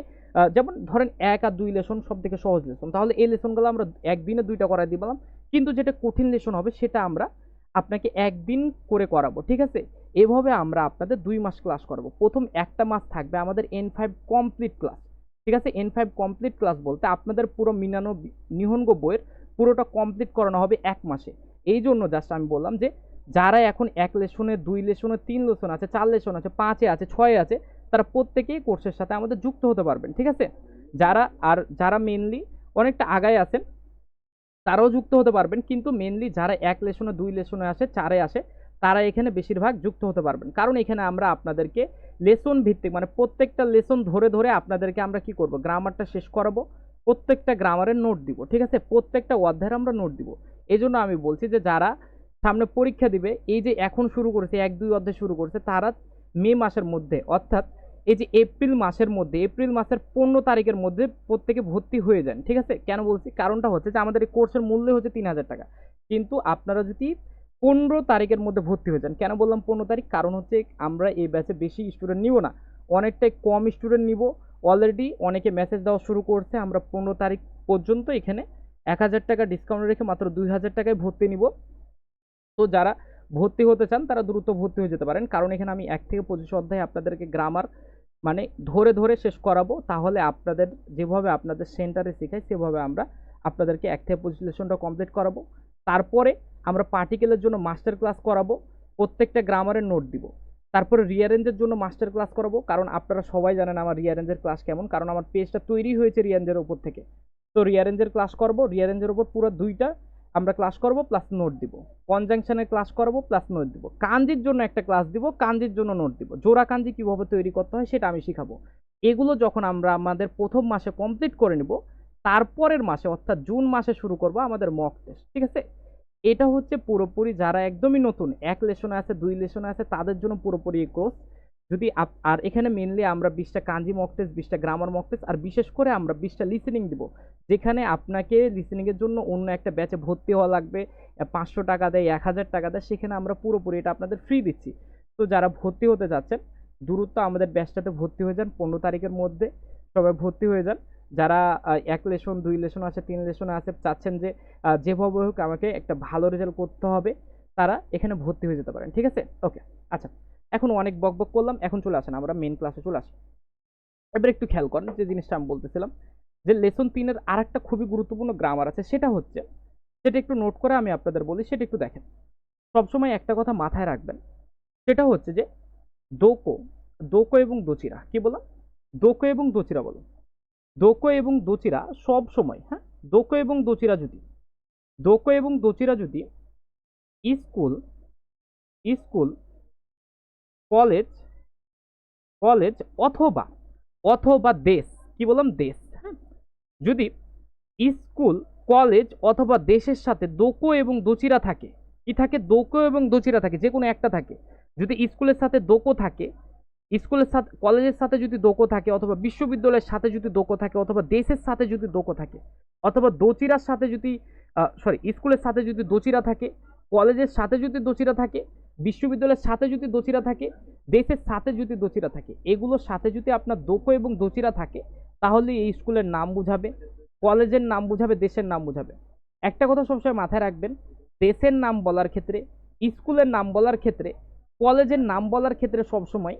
S1: যেমন ধরেন 1 আর 2 লেসন সব থেকে সহজ লেসন, তাহলে এই লেসনগুলো আমরা একদিনে 2টা করাই দিলাম। কিন্তু যেটা কঠিন লেসন হবে সেটা আমরা আপনাকে একদিন করে করাবো, ঠিক আছে? এভাবে আমরা আপনাদের 2 মাস ক্লাস করাবো। প্রথম একটা মাস থাকবে আমাদের N5 কমপ্লিট ক্লাস, ঠিক আছে? N5 কমপ্লিট ক্লাস বলতে আপনাদের পুরো মিনানো নিহনগো বইয়ের পুরোটা কমপ্লিট করানো হবে 1 মাসে। এই জন্য জাস্ট আমি বললাম যে যারা এখন 1 লেসনে, 2 লেসনে, 3 লেসন আছে, 4 লেসন আছে, 5-এ আছে, 6-এ আছে, তারা প্রত্যেকেই কোর্সের সাথে আমাদের যুক্ত হতে পারবেন, ঠিক আছে? যারা মেনলি অনেকটা আগায় আছেন তারাও যুক্ত হতে পারবেন, কিন্তু মেনলি যারা 1 লেসনে, 2 লেসনে আসে, 4-এ আসে, তারা এখানে বেশিরভাগ যুক্ত হতে পারবেন। কারণ এখানে আমরা আপনাদেরকে লেসন ভিত্তিক, মানে প্রত্যেকটা লেসন ধরে ধরে আপনাদেরকে আমরা কি করব, গ্রামারটা শেষ করাবো। প্রত্যেকটা গ্রামারের নোট দিব, ঠিক আছে? প্রত্যেকটা অধ্যায়ের আমরা নোট দিব। এই জন্য আমি বলছি যে যারা সামনে পরীক্ষা দিবে, এই যে এখন শুরু করেছে, 1-2 অধ্যায় শুরু করছে, তারা মে মাসের মধ্যে, অর্থাৎ এই যে এপ্রিল মাসের 15 তারিখের মধ্যে প্রত্যেকে ভর্তি হয়ে যান, ঠিক আছে? কেন বলছি, কারণটা হচ্ছে যে আমাদের এই কোর্সের মূল্য হচ্ছে 3,000 টাকা, কিন্তু আপনারা যদি 15 তারিখের মধ্যে ভর্তি হয়ে যান, কেন বললাম 15 তারিখ, কারণ হচ্ছে আমরা এই ব্যাচে বেশি স্টুডেন্ট নিব না, অনেকটাই কম স্টুডেন্ট নিব। অলরেডি অনেকে মেসেজ দেওয়া শুরু করছে, আমরা 15 তারিখ পর্যন্ত এখানে 1,000 টাকা ডিসকাউন্ট রেখে মাত্র 2,000 টাকায় ভর্তি নিব। তো যারা ভর্তি হতে চান তারা দ্রুত ভর্তি হয়ে যেতে পারেন, কারণ এখানে আমি 1 থেকে 25 অধ্যায় আপনাদেরকে গ্রামার মানে ধরে ধরে শেষ করাবো। তাহলে আপনাদের যেভাবে আপনাদের সেন্টারে শেখাই সেভাবে আমরা আপনাদেরকে 1 থেকে 25 লেসনটা কমপ্লিট করাবো। তারপরে আমরা পার্টিকেলের জন্য মাস্টার ক্লাস করাবো, প্রত্যেকটা গ্রামারের নোট দিব। তারপরে রিয়ারেঞ্জের জন্য মাস্টার ক্লাস করাবো, কারণ আপনারা সবাই জানেন আমার রিয়ারেঞ্জের ক্লাস কেমন, কারণ আমার পেজটা তৈরি হয়েছে রিয়ারেঞ্জের উপর থেকে। তো রিয়ারেঞ্জের ক্লাস করবো, রিয়ারেঞ্জের উপর পুরো 2টা আমরা ক্লাস করব, প্লাস নোট দিব। কনজাংশনের ক্লাস করব, প্লাস নোট দিব। কাঞ্জির জন্য একটা ক্লাস দিব, কাঞ্জির জন্য নোট দিব। জোড়া কাঞ্জি কিভাবে তৈরি করতে হয় সেটা আমি শিখাবো। এগুলো যখন আমরা আমাদের প্রথম মাসে কমপ্লিট করে নিব, তারপরের মাসে অর্থাৎ জুন মাসে শুরু করব আমাদের মক টেস্ট, ঠিক আছে? এটা হচ্ছে পুরোপুরি যারা একদমই নতুন, 1 লেসনে আছে, 2 লেসনে আছে, তাদের জন্য পুরোপুরি এই কোর্স। যদি আর এখানে মেনলি আমরা 20টা কাঞ্জি মক টেস্ট, 20টা গ্রামার মক টেস্ট, আর বিশেষ করে আমরা 20টা লিসেনিং দিব, যেখানে আপনাকে লিসেনিংয়ের জন্য অন্য একটা ব্যাচে ভর্তি হওয়া লাগবে, 500 টাকা দেয়, 1,000 টাকা দেয়, সেখানে আমরা পুরোপুরি এটা আপনাদের ফ্রি দিচ্ছি। তো যারা ভর্তি হতে যাচ্ছেন দ্রুত আমাদের ব্যাচটাতে ভর্তি হয়ে যান, 15 তারিখের মধ্যে সবাই ভর্তি হয়ে যান। যারা 1 লেসন, 2 লেসন আছে, 3 লেসনে আছে, চাচ্ছেন যে যেভাবে হোক আমাকে একটা ভালো রেজাল্ট করতে হবে, তারা এখানে ভর্তি হয়ে যেতে পারেন, ঠিক আছে? ওকে, আচ্ছা, এখন অনেক বকবক করলাম, এখন চলে আসেন আমরা মেন ক্লাসে চলে আসি। এবার একটু খেয়াল করেন যে জিনিসটা আমি বলতেছিলাম, যে লেসন 3-এর আর একটা খুবই গুরুত্বপূর্ণ গ্রামার আছে, সেটা একটু নোট করে আমি আপনাদের বলি, সেটা একটু দেখেন। সবসময় একটা কথা মাথায় রাখবেন, সেটা হচ্ছে যে দোকো, দোকো এবং দোচিরা, কি বললাম? দোকো এবং দোচিরা বলো। দোকো এবং দোচিরা সব সময়, হ্যাঁ, দোকো এবং দোচিরা যদি, দোকো এবং দোচিরা যদি স্কুল, স্কুল, কলেজ, কলেজ অথবা অথবা দেশ, কি বললাম, দেশ, হ্যাঁ। যদি স্কুল, কলেজ অথবা দেশের সাথে দোকো এবং দোচিরা থাকে, কি থাকে, দোকো এবং দোচিরা থাকে, যে কোনো একটা থাকে। যদি স্কুলের সাথে দোকো থাকে, স্কুলের সাথে কলেজের সাথে যদি দোকো থাকে, অথবা বিশ্ববিদ্যালয়ের সাথে যদি দোকো থাকে, অথবা দেশের সাথে যদি দোকো থাকে, অথবা দোচিরার সাথে যদি স্কুলের সাথে যদি দোচিরা থাকে, কলেজের সাথে যদি দোচিরা থাকে, বিশ্ববিদ্যালয়ের সাথে যদি দোচিরা থাকে, দেশের সাথে যদি দোচিরা থাকে, এগুলোর সাথে যদি আপনার দোকো এবং দোচিরা থাকে, তাহলে এই স্কুলের নাম বুঝাবে, কলেজের নাম বুঝাবে, দেশের নাম বুঝাবে। একটা কথা সবসময় মাথায় রাখবেন, দেশের নাম বলার ক্ষেত্রে, স্কুলের নাম বলার ক্ষেত্রে, কলেজের নাম বলার ক্ষেত্রে সবসময়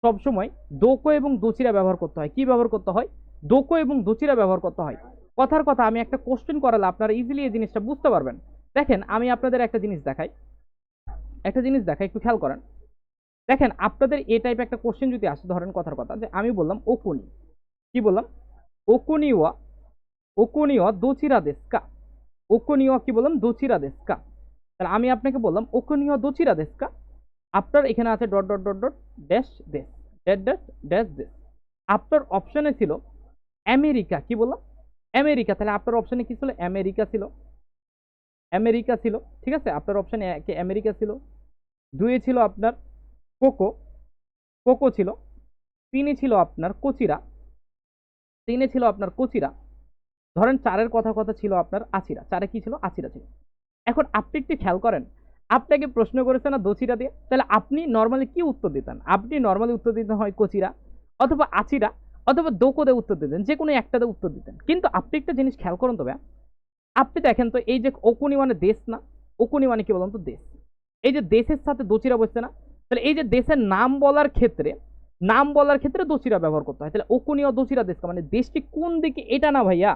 S1: সবসময় দোকো এবং দোচিরা ব্যবহার করতে হয়। কি ব্যবহার করতে হয়? দোকো এবং দোচিরা ব্যবহার করতে হয়। কথার কথা, আমি একটা কোশ্চেন করালে আপনারা ইজিলি এই জিনিসটা বুঝতে পারবেন। দেখেন, আমি আপনাদের একটা জিনিস দেখাই, একটু খেয়াল করেন। দেখেন, আপনাদের এই টাইপ একটা কোশ্চেন যদি আসে, ধরেন কথার কথা, যে আমি বললাম ওকুনি, কি বললাম, ওকুনি ওয়া, ওকুনি ওয়া দোচিরা দেশ কা, ওকুনি ওয়া কি বললাম, দোচিরা দেশ কা। তাহলে আমি আপনাকে বললাম ওকুনি ওয়া দোচিরা দেশ কা, আপনার এখানে আছে dot dot dot dot dash দেশ, ড্যাশ ড্যাশ ড্যাশ দেশ। আপনার অপশনে ছিল আমেরিকা, কি বললাম, আমেরিকা। তাহলে আপনার অপশনে কি ছিল, আমেরিকা ছিল, আমেরিকা ছিল, ঠিক আছে। আপনার অপশনে একে আমেরিকা ছিল, দুয়ে ছিল আপনার কোকো, কোকো ছিল, তিনে ছিল আপনার কোচিরা, তিনে ছিল আপনার কোচিরা, ধরেন চারের কথা কথা ছিল আপনার আচিরা, চারে কি ছিল, আচিরা ছিল। এখন আপনি একটু খেয়াল করেন, আপনাকে প্রশ্ন করেছে না দোচিরা দিয়ে, তাহলে আপনি নর্মালি কি উত্তর দিতেন? আপনি নর্মালি উত্তর দিতেন হয় কোচিরা, অথবা আচিরা, অথবা দোকোদে উত্তর দিতেন, যে কোনো একটাতে উত্তর দিতেন। কিন্তু আপনি একটা জিনিস খেয়াল করুন তবে, আপনি দেখেন তো, এই যে ওকুনি মানে দেশ না, ওকুনি মানে কি বলুন তো, দেশ। এই যে দেশের সাথে দোচিরা বসছে না, তাহলে এই যে দেশের নাম বলার ক্ষেত্রে, নাম বলার ক্ষেত্রে দোচিরা ব্যবহার করতে হয়। তাহলে ওকুনি ও দোচিরা দেশ, মানে দেশটি কোন দিকে এটা না ভাইয়া,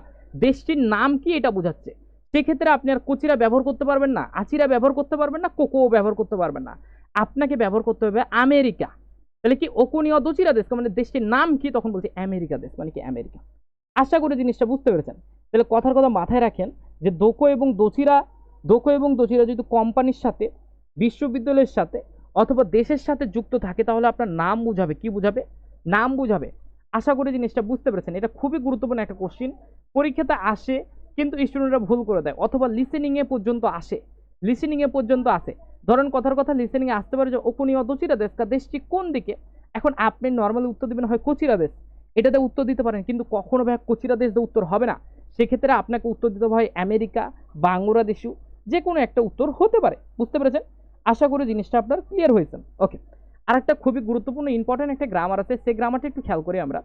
S1: দেশটির নাম কি এটা বোঝাচ্ছে। সেক্ষেত্রে আপনি আর কোচিরা ব্যবহার করতে পারবেন না, আচিরা ব্যবহার করতে পারবেন না, কোকোও ব্যবহার করতে পারবেন না। আপনাকে ব্যবহার করতে হবে আমেরিকা। তাহলে কি ওকুনি ও দোচিরা দেশ, মানে দেশটির নাম কি, তখন বলছি আমেরিকা দেশ, মানে কি আমেরিকা। আশা করি জিনিসটা বুঝতে পেরেছেন। তাহলে কথার কথা মাথায় রাখেন, যে দোকো এবং দোচিরা, দোকো এবং দোচিরা যদি কোম্পানির সাথে, বিশ্ববিদ্যালয়ের সাথে অথবা দেশের সাথে যুক্ত থাকে, তাহলে আপনার নাম বুঝাবে, কি বুঝাবে, নাম বুঝাবে। আশা করি জিনিসটা বুঝতে পেরেছেন। এটা খুবই গুরুত্বপূর্ণ একটা কোশ্চিন, পরীক্ষাতে আসে, কিন্তু স্টুডেন্টরা ভুল করে দেয়, অথবা লিসেনিং এ পর্যন্ত আসে, লিসেনিং এ পর্যন্ত আসে। ধরেন কথার কথা লিসেনিং এ আসতে পারে যে ওকুনি ও দোচিরা দেশ কা, দেশটি কোন দিকে। এখন আপনি নর্মালি উত্তর দিবেন হয় কোচিরা দেশ, এটাতে উত্তর দিতে পারেন, কিন্তু কখনো ভাই কোচিরা দেশ দিয়ে উত্তর হবে না। সেক্ষেত্রে আপনাকে উত্তর দিতে হয় আমেরিকা, বাংলাদেশু, যে কোনো একটা উত্তর হতে পারে। বুঝতে পেরেছেন? আশা করি জিনিসটা আপনার ক্লিয়ার হয়েছে। ওকে, আর একটা খুবই গুরুত্বপূর্ণ ইম্পর্টেন্ট একটা গ্রামার আছে, সেই গ্রামারটা একটু খেয়াল করি আমরা,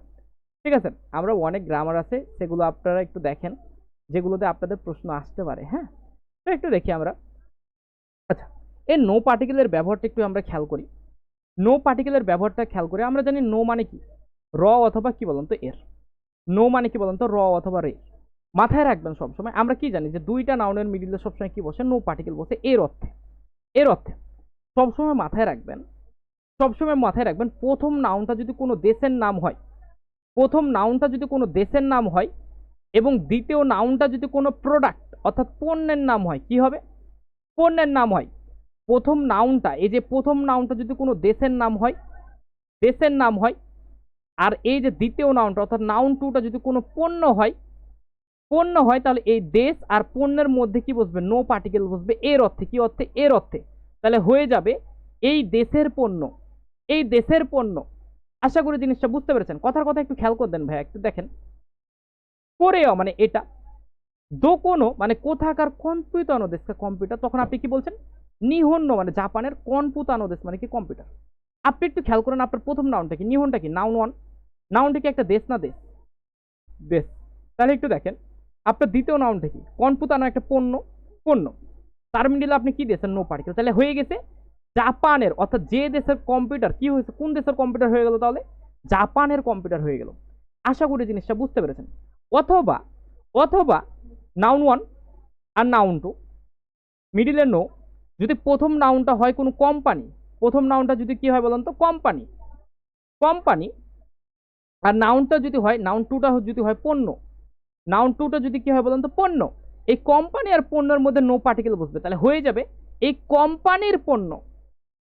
S1: ঠিক আছে। আমরা অনেক গ্রামার আছে, সেগুলো আপনারা একটু দেখেন, যেগুলোতে আপনাদের প্রশ্ন আসতে পারে, হ্যাঁ। তো একটু দেখি আমরা। আচ্ছা, এই নো পার্টিকেলের ব্যবহারটা একটু আমরা খেয়াল করি। নো পার্টিকেলের ব্যবহারটা খেয়াল করে আমরা জানি নো মানে কি, র অথবা কি বলুন তো এর। নো মানে কি বলুন তো, র অথবা রে। মাথায় রাখবেন সবসময়, আমরা কি জানি যে দুইটা নাউনের মিডিলে সবসময় কি বসে, নো পার্টিকেল বসে, এর অর্থে, এর অর্থে। সবসময় মাথায় রাখবেন, সবসময় মাথায় রাখবেন, প্রথম নাউনটা যদি কোনো দেশের নাম হয়, প্রথম নাউনটা যদি কোনো দেশের নাম হয়, এবং দ্বিতীয় নাউনটা যদি কোনো প্রোডাক্ট অর্থাৎ পণ্যের নাম হয়, কি হবে, পণ্যের নাম হয়। প্রথম নাউনটা, এই যে প্রথম নাউনটা যদি কোনো দেশের নাম হয়, দেশের নাম হয়, আর এই যে দ্বিতীয় নাউনটা অর্থাৎ নাউন টুটা যদি কোনো পণ্য হয়, পণ্য হয়, তাহলে এই দেশ আর পণ্যের মধ্যে কি বসবে, নো পার্টিকেল বসবে, এর অর্থে, কি অর্থে, এর অর্থে। তাহলে হয়ে যাবে এই দেশের পণ্য, এই দেশের পণ্য। আশা করি জিনিসটা বুঝতে পেরেছেন। কথার কথা একটু খেয়াল করে দেন ভাই, একটু দেখেন। কোরেও মানে এটা, দোকোনো মানে কোথাকার, কম্পিউটানো দেশ কম্পিউটার, তখন আপনি কি বলছেন, নিহন্য মানে জাপানের, কনপুতানো দেশ মানে কি কম্পিউটার। আপনি একটু খেয়াল করেন, আপনার প্রথম নাউনটা কি, নিহনটা কি, নাউন ওয়ান, নাউনটা কি একটা দেশ না দেশ, দেশ। তাহলে একটু দেখেন, আপনার দ্বিতীয় নাউনটা কি, কনপুতানো একটা পণ্য, পণ্য। তার মিডিলে আপনি কি দিয়েছেন, নো পার্টিকেল। তাহলে হয়ে গেছে জাপানের, অর্থাৎ যে দেশের কম্পিউটার, কি হয়েছে, কোন দেশের কম্পিউটার হয়ে গেল, তাহলে জাপানের কম্পিউটার হয়ে গেল। আশা করি জিনিসটা বুঝতে পেরেছেন। অথবা, অথবা noun one R noun to, মিডিলে নো, যদি প্রথম নাউনটা হয় কোনো কোম্পানি, প্রথম নাউনটা যদি কি হয় বলুন তো, কোম্পানি, কোম্পানি, আর নাউনটা যদি হয়, নাউন টুটা যদি হয় পণ্য, নাউন টুটা যদি কি হয় বলুন তো, পণ্য। এই কোম্পানি আর পণ্যের মধ্যে নো পার্টিকেল বসবে, তাহলে হয়ে যাবে এই কোম্পানির পণ্য।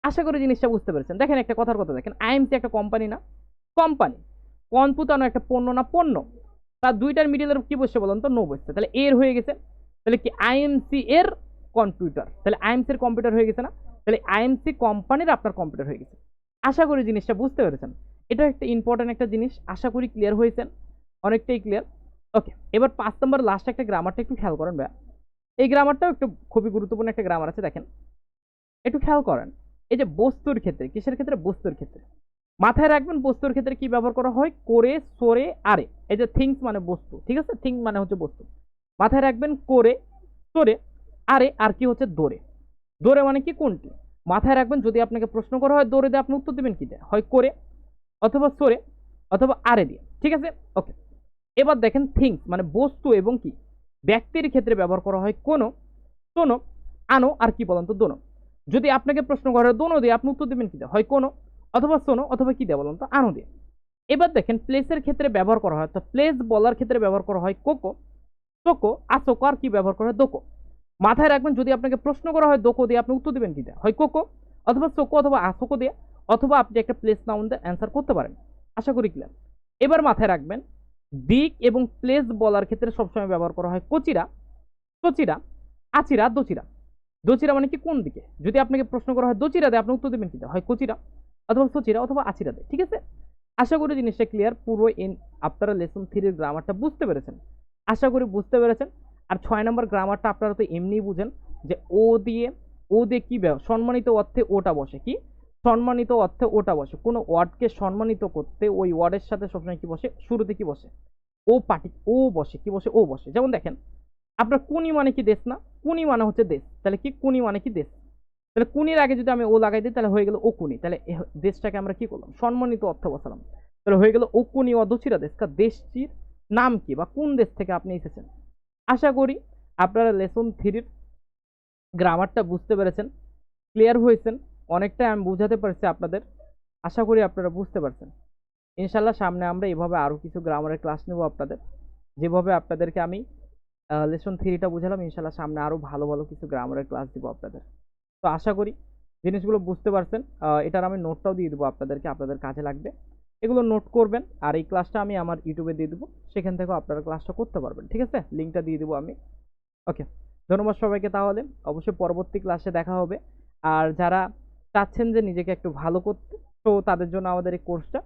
S1: আশা করি জিনিসটা বুঝতে পেরেছেন। দেখেন একটা কথার কথা দেখেন, আইএমসি একটা কোম্পানি না, কোম্পানি। কম্পিউটার একটা পণ্য না পণ্য, তার দুইটার মিডিলের কি বসছে বলুন তো, নো বসছে, তাহলে এর হয়ে গেছে। তাহলে কি আইএমসি এর কম্পিউটার, তাহলে আইএমসি এর কম্পিউটার হয়ে গেছে না, তাহলে আইএমসি কোম্পানির আপনার কম্পিউটার হয়ে গেছে। আশা করি জিনিসটা বুঝতে পেরেছেন। এটা একটা ইম্পর্টেন্ট একটা জিনিস, আশা করি ক্লিয়ার হয়েছেন, অনেকটাই ক্লিয়ার। ওকে, এবার 5 নম্বর লাস্ট একটা গ্রামারটা একটু খেয়াল করেন ভাইয়া। এই গ্রামারটাও একটু খুবই গুরুত্বপূর্ণ একটা গ্রামার আছে, দেখেন একটু খেয়াল করেন। এই যে বস্তুর ক্ষেত্রে, কিসের ক্ষেত্রে, বস্তুর ক্ষেত্রে মাথায় রাখবেন, বস্তুর ক্ষেত্রে কি ব্যবহার করা হয়, করে, সরে, আরে। এই যে থিংস মানে বস্তু, ঠিক আছে, থিং মানে হচ্ছে বস্তু, মাথায় রাখবেন করে, সরে, আরে, আর কি হচ্ছে দোরে। দোরে মানে কি, কোনটি, মাথায় রাখবেন। যদি আপনাকে প্রশ্ন করা হয় দোরে দিয়ে, আপনি উত্তর দিবেন কি দিয়ে, হয় করে, অথবা সরে, অথবা আরে দিয়ে, ঠিক আছে। ওকে, এবার দেখেন থিংস মানে বস্তু এবং কি ব্যক্তির ক্ষেত্রে ব্যবহার করা হয় কোনো, শোনো, আনো, আর কি বলেন তো, দোনো। যদি আপনাকে প্রশ্ন করা হয় দোনো দিয়ে, আপনি উত্তর দেবেন কি দিয়ে, হয় কোনো, অথবা শোনো, অথবা কি দিয়ে বলেন তো, আনো দিয়ে। এবার দেখেন প্লেসের ক্ষেত্রে ব্যবহার করা হয়, তো প্লেস বলার ক্ষেত্রে ব্যবহার করা হয় কোকো, তোকো, আসোকো, আর কি ব্যবহার করা হয়, দোকো। মাথায় রাখবেন, যদি আপনাকে প্রশ্ন করা হয় দোকো দিয়ে, আপনি উত্তর দেবেন কি দিয়ে, হয় কোকো, অথবা সোকো, অথবা আসোকো দিয়ে, অথবা আপনি একটা প্লেস নাউন দিয়ে অ্যান্সার করতে পারেন। আশা করি ক্লিয়ার। এবার মাথায় রাখবেন, দিক এবং প্লেস বলার ক্ষেত্রে সবসময় ব্যবহার করা হয় কোচিরা, তোচিরা, আচিরা, দোচিরা। দোচিরা মানে কি, কোন দিকে। যদি আপনাকে প্রশ্ন করা হয় দোচিরা দেয়, আপনি উত্তর দেবেন কি, হয় কোচিরা, অথবা সোচিরা, অথবা আচিরা দেয়, ঠিক আছে। আশা করি জিনিসটা ক্লিয়ার। পুরো আপনারা লেসন 3 এর গ্রামারটা বুঝতে পেরেছেন, আশা করি বুঝতে পেরেছেন। আর 6 নম্বর গ্রামারটা আপনারা তো এমনিই বুঝেন যে ও দিয়ে কি সম্মানিত অর্থে ওটা বসে, কি সম্মানিত অর্থে ওটা বসে। কোনো ওয়ার্ডকে সম্মানিত করতে ওই ওয়ার্ডের সাথে সবসময় কি বসে, শুরুতে কি বসে, ও পার্টি, ও বসে, কি বসে, ও বসে। যেমন দেখেন, আপনার কুনি মানে কি, দেশ না, কুনি মানে হচ্ছে দেশ, তাহলে কি কুনি মানে কি, দেশ। তাহলে কুনির আগে যদি আমি ও লাগাই দিই, তাহলে হয়ে গেল ও কুনি, তাহলে দেশটাকে আমরা কি করলাম, সম্মানিত অর্থে বসালাম। তাহলে হয়ে গেল ও কুনি অদচিরা দেশ, দেশটির নাম কি, বা কোন দেশ থেকে আপনি এসেছেন। আশা করি আপনারা লেসন 3 গ্রামারটা বুঝতে পেরেছেন, ক্লিয়ার হয়েছেন, অনেকটা আমি বুঝাতে পারছি আপনাদের। আশা করি আপনারা বুঝতে পারছেন। ইনশাল্লাহ সামনে আমরা এভাবে আরো কিছু গ্রামারের ক্লাস নেব আপনাদের, যেভাবে আপনাদেরকে আমি লেসন 3টা বুঝালাম, ইনশাল্লাহ সামনে আরো ভালো ভালো কিছু গ্রামারের ক্লাস দিব আপনাদের। তো আশা করি জিনিসগুলো বুঝতে পারছেন। এটার আমি নোটটাও দিয়ে দেবো আপনাদেরকে, আপনাদের কাজে লাগবে, এগুলো নোট করবেন। আর এই ক্লাসটা আমি আমার ইউটিউবে দিয়ে দেবো, সেখান থেকেও আপনারা ক্লাসটা করতে পারবেন, ঠিক আছে, লিঙ্কটা দিয়ে দেবো আমি। ওকে, ধন্যবাদ সবাইকে। তাহলে অবশ্যই পরবর্তী ক্লাসে দেখা হবে। আর যারা চাচ্ছেন যে নিজেকে একটু ভালো করতে, তো তাদের জন্য আমাদের এই কোর্সটা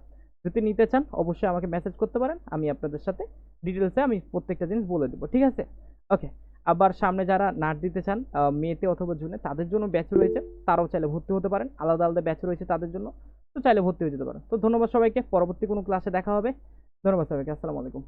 S1: যদি নিতে চান, অবশ্যই আমাকে মেসেজ করতে পারেন, আমি আপনাদের সাথে ডিটেলসে আমি প্রত্যেকটা জিনিস বলে দেবো, ঠিক আছে। ওকে, আবার সামনে যারা নাট দিতে চান মেতে অথবা জুনে, তাদের জন্য ব্যাচ রয়েছে, তারাও চাইলে ভর্তি হতে পারেন, আলাদা আলাদা ব্যাচ রয়েছে তাদের জন্য, তো চাইলে ভর্তি হয়ে যেতে পারেন। তো ধন্যবাদ সবাইকে, পরবর্তী কোনো ক্লাসে দেখা হবে। ধন্যবাদ সবাইকে, আসসালামু আলাইকুম।